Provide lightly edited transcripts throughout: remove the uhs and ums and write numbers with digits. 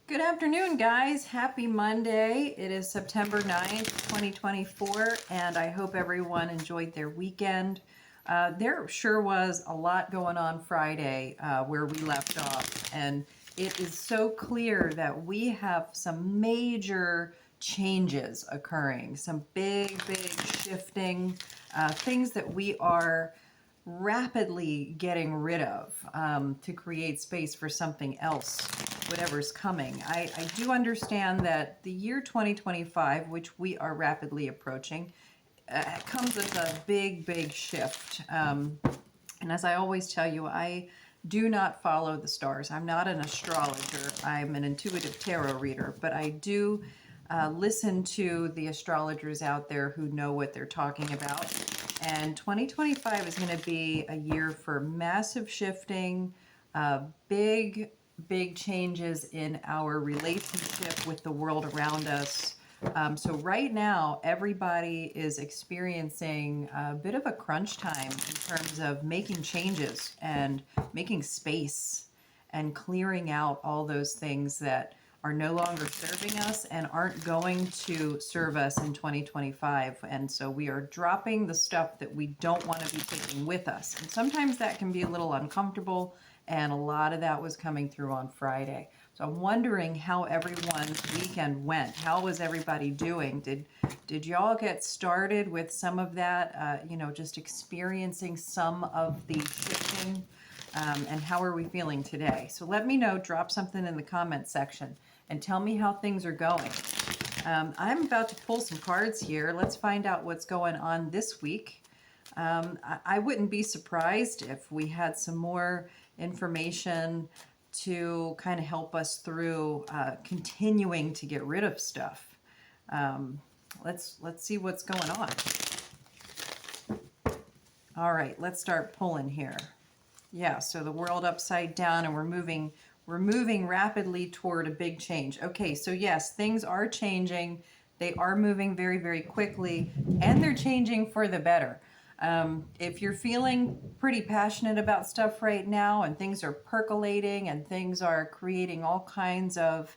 Good afternoon, guys. Happy Monday. It is September 9th, 2024, and I hope everyone enjoyed their weekend. There sure was a lot going on Friday where we left off, and it is so clear that we have some major changes occurring, some big shifting, things that we are rapidly getting rid of to create space for something else, whatever's coming. I do understand that the year 2025, which we are rapidly approaching, comes with a big shift. And as I always tell you, I do not follow the stars. I'm not an astrologer. I'm an intuitive tarot reader, but I do listen to the astrologers out there who know what they're talking about. And 2025 is going to be a year for massive shifting, big changes in our relationship with the world around us. So right now, everybody is experiencing a bit of a crunch time in terms of making changes and making space and clearing out all those things that are no longer serving us and aren't going to serve us in 2025. And so we are dropping the stuff that we don't want to be taking with us. And sometimes that can be a little uncomfortable, and a lot of that was coming through on Friday. So I'm wondering how everyone's weekend went. How was everybody doing? Did y'all get started with some of that, just experiencing some of the shifting? And how are we feeling today? So let me know, drop something in the comment section and tell me how things are going. I'm about to pull some cards here. Let's find out what's going on this week. I wouldn't be surprised if we had some more information to kind of help us through continuing to get rid of stuff. Let's see what's going on. All right, let's start pulling here. Yeah, so the world upside down, and we're moving rapidly toward a big change. Okay, so yes, things are changing. They are moving very quickly, and they're changing for the better. If you're feeling pretty passionate about stuff right now, and things are percolating, and things are creating all kinds of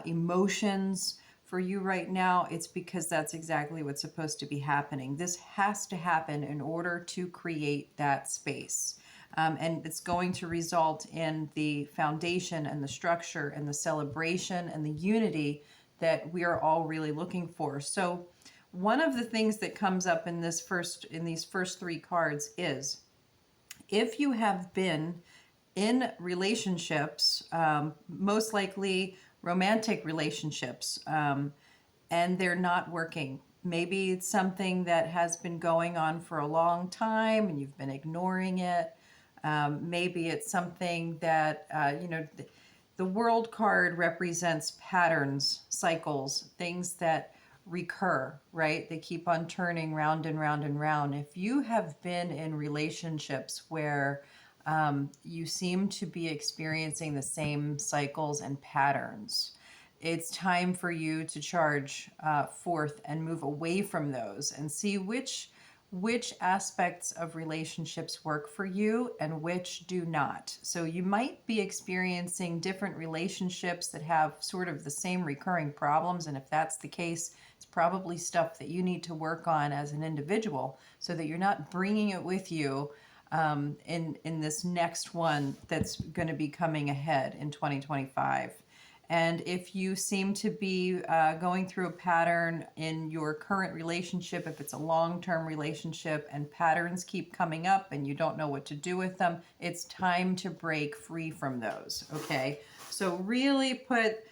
emotions for you right now, it's because that's exactly what's supposed to be happening. This has to happen in order to create that space. And it's going to result in the foundation and the structure and the celebration and the unity that we are all really looking for. So one of the things that comes up in these first three cards is, if you have been in relationships, most likely romantic relationships, and they're not working. Maybe it's something that has been going on for a long time and you've been ignoring it. Maybe it's something that, the world card represents patterns, cycles, things that recur, right? They keep on turning round and round and round. If you have been in relationships where you seem to be experiencing the same cycles and patterns, it's time for you to charge forth and move away from those and see which aspects of relationships work for you and which do not. So you might be experiencing different relationships that have sort of the same recurring problems, and if that's the case, it's probably stuff that you need to work on as an individual so that you're not bringing it with you in this next one that's going to be coming ahead in 2025. And if you seem to be going through a pattern in your current relationship, if it's a long-term relationship and patterns keep coming up and you don't know what to do with them, it's time to break free from those, okay? So really put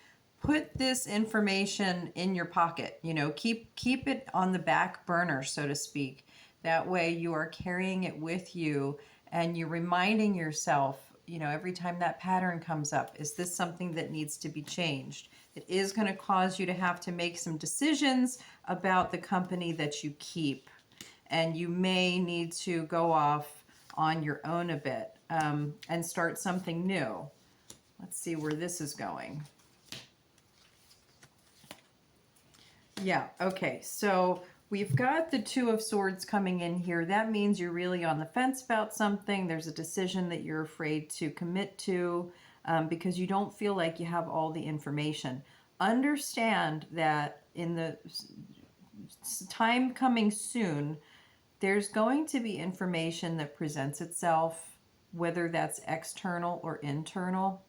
this information in your pocket, keep it on the back burner, so to speak. That way you are carrying it with you and you're reminding yourself, every time that pattern comes up, is this something that needs to be changed? It is going to cause you to have to make some decisions about the company that you keep. And you may need to go off on your own a bit and start something new. Let's see where this is going. Yeah, okay, so we've got the Two of Swords coming in here. That means you're really on the fence about something. There's a decision that you're afraid to commit to. because you don't feel like you have all the information. Understand that in the time coming soon, there's going to be information that presents itself, whether that's external or internal,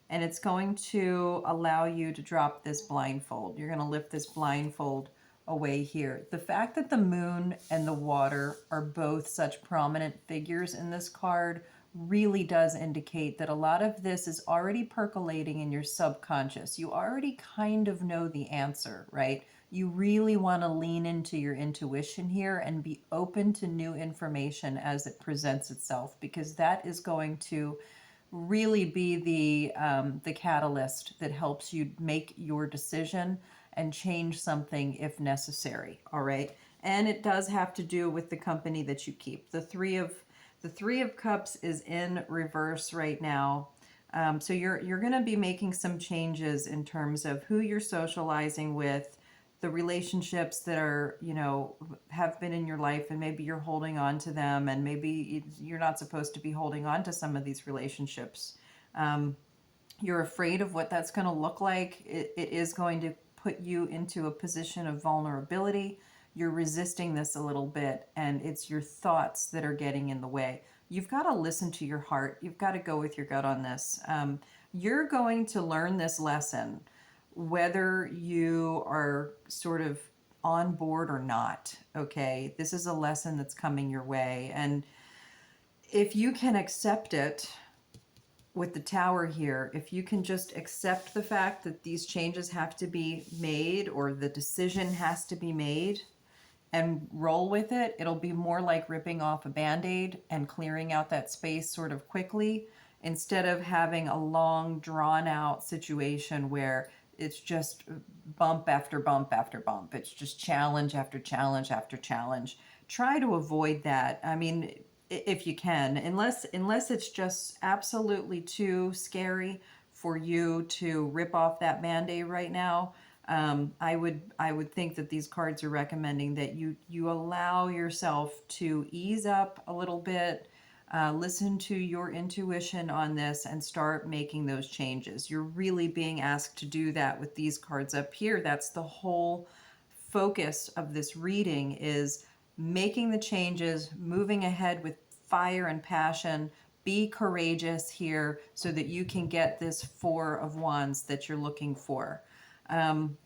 and it's going to allow you to drop this blindfold. You're going to lift this blindfold away here. The fact that the moon and the water are both such prominent figures in this card really does indicate that a lot of this is already percolating in your subconscious. You already kind of know the answer, right? You really want to lean into your intuition here and be open to new information as it presents itself, because that is going to really be the catalyst that helps you make your decision and change something if necessary. All right, and it does have to do with the company that you keep. The Three of Cups is in reverse right now. So you're going to be making some changes in terms of who you're socializing with, the relationships that are, have been in your life, and maybe you're holding on to them, and maybe you're not supposed to be holding on to some of these relationships. You're afraid of what that's going to look like. It is going to put you into a position of vulnerability. You're resisting this a little bit, and it's your thoughts that are getting in the way. You've got to listen to your heart. You've got to go with your gut on this. You're going to learn this lesson whether you are sort of on board or not. Okay, this is a lesson that's coming your way, and if you can accept it, with the Tower here, if you can just accept the fact that these changes have to be made, or the decision has to be made, and roll with it, it'll be more like ripping off a Band-Aid and clearing out that space sort of quickly, instead of having a long, drawn-out situation where it's just bump after bump after bump. It's just challenge after challenge after challenge. Try to avoid that. I mean, if you can, unless it's just absolutely too scary for you to rip off that Band-Aid right now. I would think that these cards are recommending that you allow yourself to ease up a little bit, listen to your intuition on this, and start making those changes. You're really being asked to do that with these cards up here. That's the whole focus of this reading, is making the changes, moving ahead with fire and passion. Be courageous here so that you can get this Four of Wands that you're looking for. And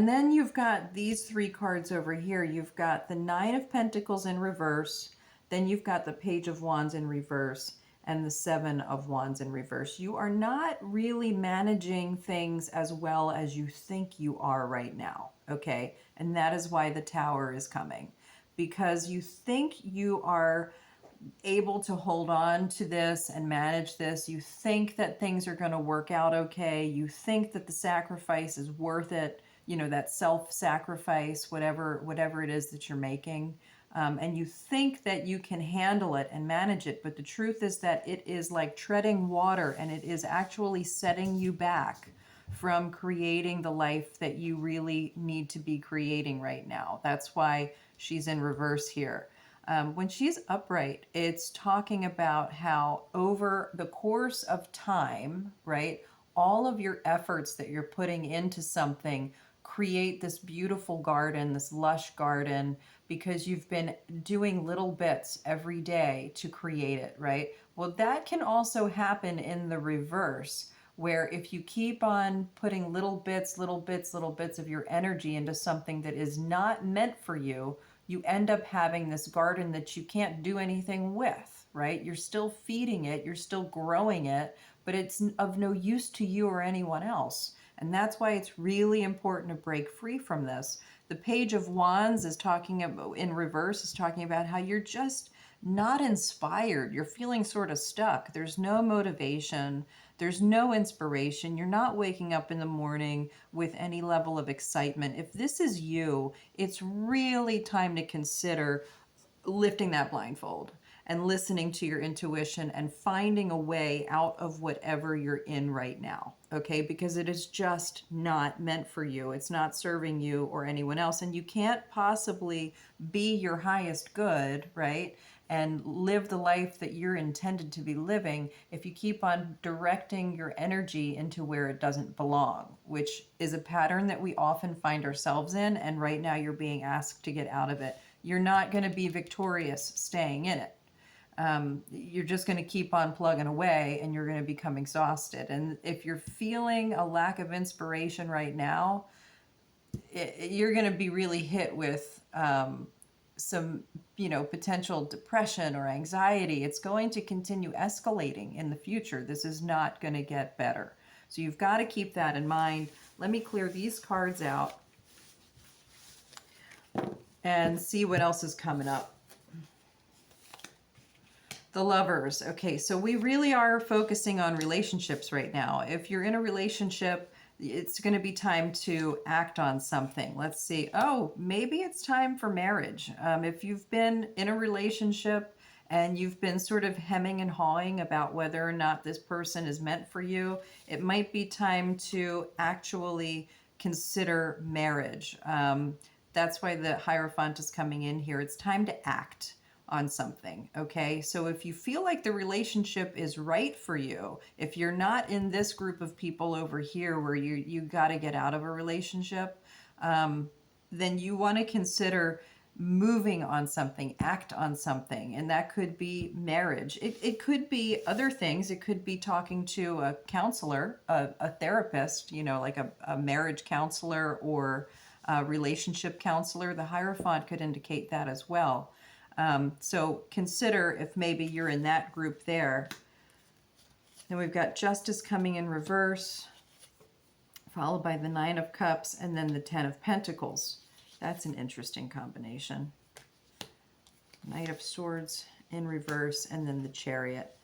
then you've got these three cards over here. You've got the Nine of Pentacles in reverse, then you've got the Page of Wands in reverse, and the Seven of Wands in reverse. You are not really managing things as well as you think you are right now, okay? And that is why the Tower is coming, because you think you are able to hold on to this and manage this. You think that things are going to work out okay. You think that the sacrifice is worth it, that self-sacrifice, whatever it is that you're making. And you think that you can handle it and manage it, but the truth is that it is like treading water, and it is actually setting you back from creating the life that you really need to be creating right now. That's why she's in reverse here. When she's upright, it's talking about how over the course of time, right, all of your efforts that you're putting into something create this beautiful garden, this lush garden, because you've been doing little bits every day to create it, right? Well, that can also happen in the reverse, where if you keep on putting little bits of your energy into something that is not meant for you, you end up having this garden that you can't do anything with, right? You're still feeding it, you're still growing it, but it's of no use to you or anyone else. And that's why it's really important to break free from this. The Page of Wands is talking about, in reverse, is talking about how you're just not inspired. You're feeling sort of stuck. There's no motivation. There's no inspiration. You're not waking up in the morning with any level of excitement. If this is you, it's really time to consider lifting that blindfold and listening to your intuition and finding a way out of whatever you're in right now, okay? Because it is just not meant for you. It's not serving you or anyone else, and you can't possibly be your highest good, right, and live the life that you're intended to be living if you keep on directing your energy into where it doesn't belong, which is a pattern that we often find ourselves in. And right now you're being asked to get out of it. You're not going to be victorious staying in it. You're just going to keep on plugging away and you're going to become exhausted. And if you're feeling a lack of inspiration right now, you're going to be really hit with some, potential depression or anxiety. It's going to continue escalating in the future. This is not going to get better. So you've got to keep that in mind. Let me clear these cards out and see what else is coming up. The Lovers. Okay, so we really are focusing on relationships right now. If you're in a relationship, it's going to be time to act on something. Let's see. Oh, maybe it's time for marriage. If you've been in a relationship and you've been sort of hemming and hawing about whether or not this person is meant for you, it might be time to actually consider marriage. That's why the Hierophant is coming in here. It's time to act on something. Okay, so if you feel like the relationship is right for you, if you're not in this group of people over here where you got to get out of a relationship, then you want to consider moving on something, act on something, and that could be marriage. It could be other things. It could be talking to a counselor, a therapist, like a marriage counselor or a relationship counselor. The Hierophant could indicate that as well. So consider if maybe you're in that group there. Then we've got Justice coming in reverse, followed by the Nine of Cups, and then the Ten of Pentacles. That's an interesting combination. Knight of Swords in reverse, and then the Chariot.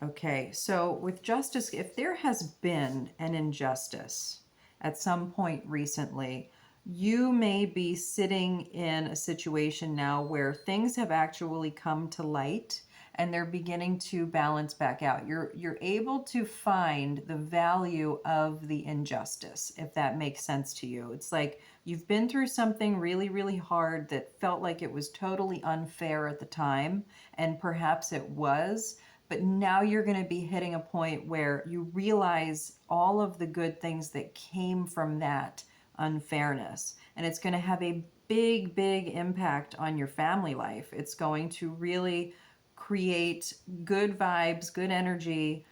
Okay, so with Justice, if there has been an injustice at some point recently, you may be sitting in a situation now where things have actually come to light and they're beginning to balance back out. You're able to find the value of the injustice, if that makes sense to you. It's like you've been through something really, really hard that felt like it was totally unfair at the time, and perhaps it was, but now you're going to be hitting a point where you realize all of the good things that came from that unfairness, and it's going to have a big, big impact on your family life. It's going to really create good vibes, good energy,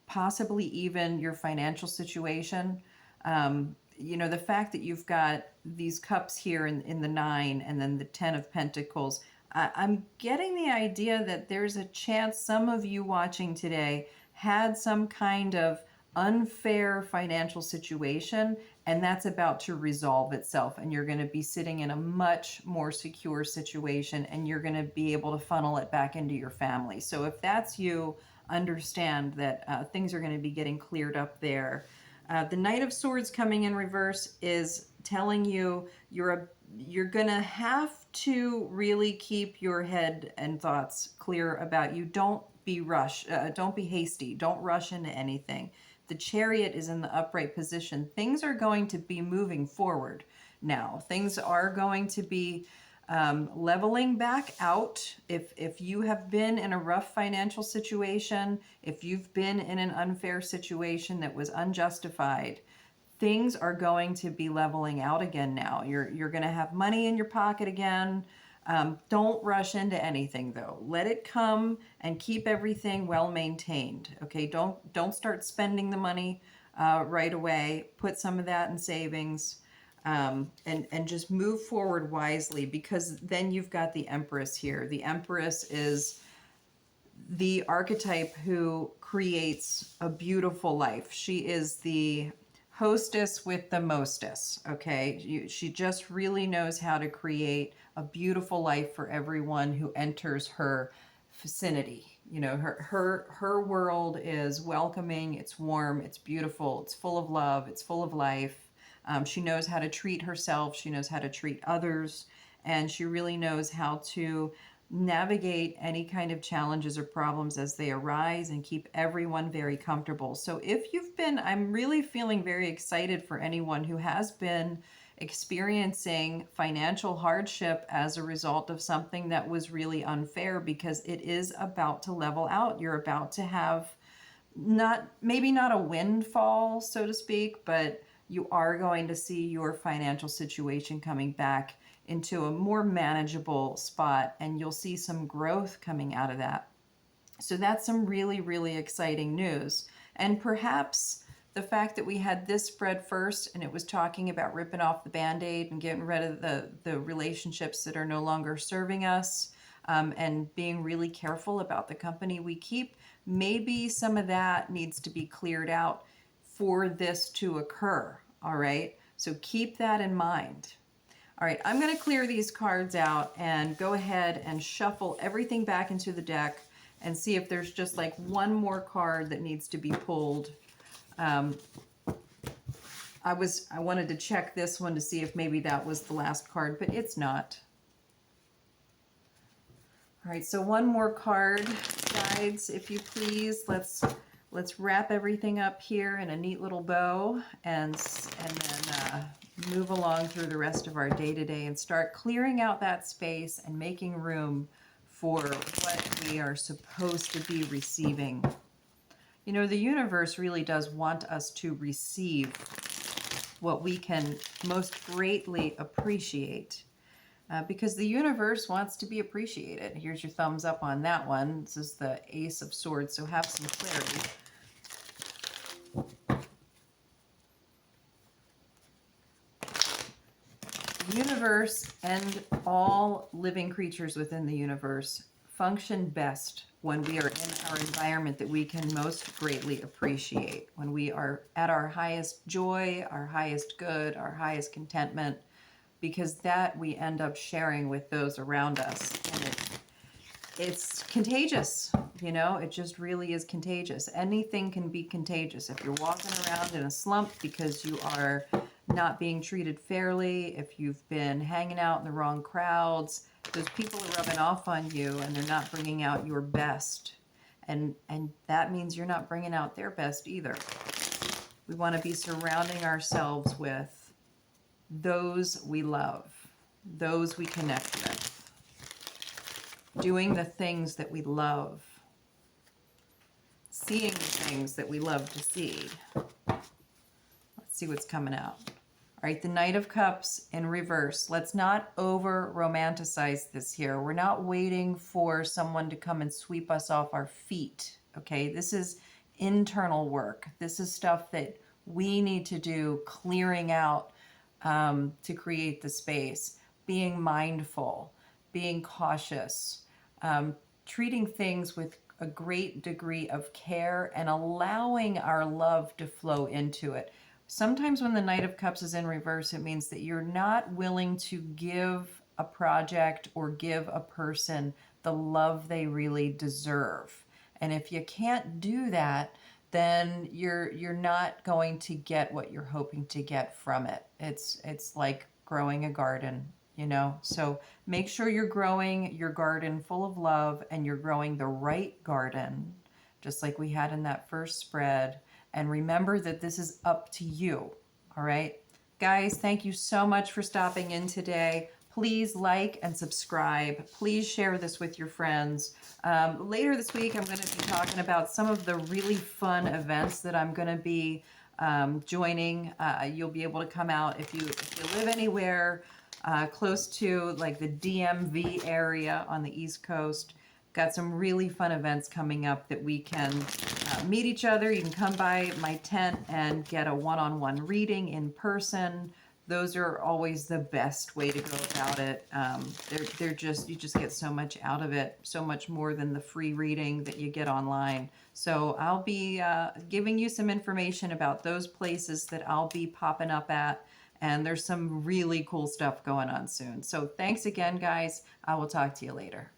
possibly even your financial situation. The fact that you've got these cups here in the Nine and then the Ten of Pentacles, I'm getting the idea that there's a chance some of you watching today had some kind of unfair financial situation, and that's about to resolve itself, and you're going to be sitting in a much more secure situation, and you're going to be able to funnel it back into your family. So if that's you, understand that things are going to be getting cleared up there. The Knight of Swords coming in reverse is telling you you're going to have to really keep your head and thoughts clear about you. Don't be don't be hasty. Don't rush into anything. The Chariot is in the upright position. Things are going to be moving forward now. Things are going to be leveling back out. If you have been in a rough financial situation, if you've been in an unfair situation that was unjustified, things are going to be leveling out again now. You're going to have money in your pocket again. Don't rush into anything though. Let it come and keep everything well maintained. Okay, don't start spending the money right away. Put some of that in savings, and just move forward wisely, because then you've got the Empress here. The Empress is the archetype who creates a beautiful life. She is the hostess with the mostess, okay? She just really knows how to create a beautiful life for everyone who enters her vicinity. Her world is welcoming, it's warm, it's beautiful, it's full of love, it's full of life. She knows how to treat herself, she knows how to treat others, and she really knows how to navigate any kind of challenges or problems as they arise and keep everyone very comfortable. So if you've been, I'm really feeling very excited for anyone who has been experiencing financial hardship as a result of something that was really unfair, because it is about to level out. You're about to have maybe not a windfall, so to speak, but you are going to see your financial situation coming back into a more manageable spot, and you'll see some growth coming out of that. So that's some really, really exciting news. And perhaps the fact that we had this spread first, and it was talking about ripping off the Band-Aid and getting rid of the relationships that are no longer serving us, and being really careful about the company we keep, maybe some of that needs to be cleared out for this to occur. All right, so keep that in mind. All right, I'm going to clear these cards out and go ahead and shuffle everything back into the deck and see if there's just like one more card that needs to be pulled. I wanted to check this one to see if maybe that was the last card, but it's not. All right, so one more card, guides, if you please. Let's wrap everything up here in a neat little bow, and then move along through the rest of our day-to-day and start clearing out that space and making room for what we are supposed to be receiving. You know, the universe really does want us to receive what we can most greatly appreciate. Because the universe wants to be appreciated. Here's your thumbs up on that one. This is the Ace of Swords, so have some clarity. The universe and all living creatures within the universe function best when we are in our environment that we can most greatly appreciate, when we are at our highest joy, our highest good, our highest contentment, because that we end up sharing with those around us. And it's contagious, you know, it just really is contagious. Anything can be contagious. If you're walking around in a slump because you are not being treated fairly, if you've been hanging out in the wrong crowds, those people are rubbing off on you and they're not bringing out your best. And that means you're not bringing out their best either. We want to be surrounding ourselves with those we love, those we connect with, doing the things that we love, seeing the things that we love to see. Let's see what's coming out. All right, the Knight of Cups in reverse. Let's not over romanticize this here. We're not waiting for someone to come and sweep us off our feet, okay? This is internal work. This is stuff that we need to do, clearing out to create the space, being mindful, being cautious, treating things with a great degree of care and allowing our love to flow into it. Sometimes when the Knight of Cups is in reverse, it means that you're not willing to give a project or give a person the love they really deserve. And if you can't do that, then you're not going to get what you're hoping to get from it. It's like growing a garden, you know? So make sure you're growing your garden full of love and you're growing the right garden, just like we had in that first spread. And remember that this is up to you, all right? Guys, thank you so much for stopping in today. Please like and subscribe. Please share this with your friends. Later this week, I'm going to be talking about some of the really fun events that I'm going to be joining. You'll be able to come out if you live anywhere close to like the DMV area on the East Coast. Got some really fun events coming up that we can meet each other. You can come by my tent and get a one-on-one reading in person. Those are always the best way to go about it. You just get so much out of it, so much more than the free reading that you get online. So I'll be giving you some information about those places that I'll be popping up at, and there's some really cool stuff going on soon. So thanks again, guys. I will talk to you later.